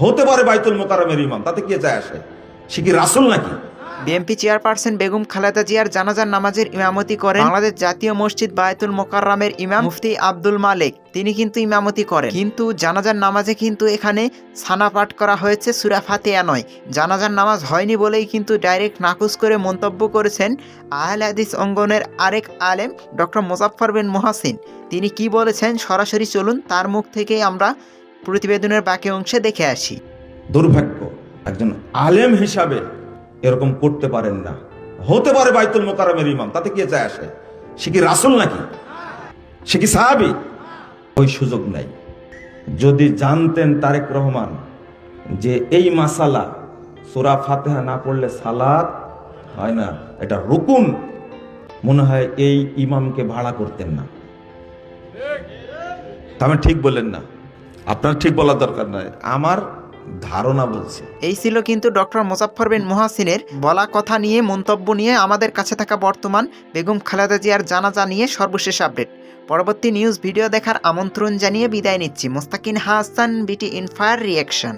হতে পারে বাইতুল মোকাররমের ইমাম, তাতে কি যায় আসে? সে কি রাসূল নাকি? বিএনপি চেয়ারপারসন বেগম খালেদা জিয়ার জানাজার নামাজের ইমামতি করেন বাংলাদেশ জাতীয় মসজিদ বায়তুল মোকাররমের ইমাম মুফতি আব্দুল মালেক। তিনি কিন্তু ইমামতি করেন, কিন্তু জানাজার নামাজে কিন্তু এখানে সানা পাঠ করা হয়েছে, সূরা ফাতিহা নয়। জানাজার নামাজ হয়নি বলেই কিন্তু ডাইরেক্ট নাকুচ করে মন্তব্য করেছেন আহলে হাদিস অঙ্গনের আরেক আলেম ডক্টর মোজাফফর বিন মুহাসিন। তিনি কি বলেছেন সরাসরি চলুন তার মুখ থেকেই আমরা প্রতিবেদনের বাকি অংশে দেখে আসি। দুর্ভাগ্য, একজন আলেম হিসাবে এরকম করতে পারেন না। হতে পারে বাইতুল মোকাররমের ইমাম, তাতে কি যায় আসে? সে কি রাসূল নাকি? সে কি সাহাবী? ওই সুযোগ নাই। যদি জানতেন তারেক রহমান যে এই মাসালা সূরা ফাতিহা না পড়লে সালাত হয় না, এটা রুকুন, মনে হয় এই ইমামকে ভাড়া করতেন না। আমি ঠিক বলেন না, আপনার ঠিক বলার দরকার নাই, আমার ধারণা বলছে। এই ছিল কিন্তু ডক্টর মোজাফফর বিন মুহাসিনের বলা কথা নিয়ে, মন্তব্য নিয়ে আমাদের কাছে থাকা বর্তমান বেগম খালেদা জিয়ার জানাজা নিয়ে সর্বশেষ আপডেট। পরবর্তী নিউজ ভিডিও দেখার আমন্ত্রণ জানিয়ে বিদায় নিচ্ছি। মোস্তাকিন হাসান, বিটি ইনফায়ার রিয়াকশন।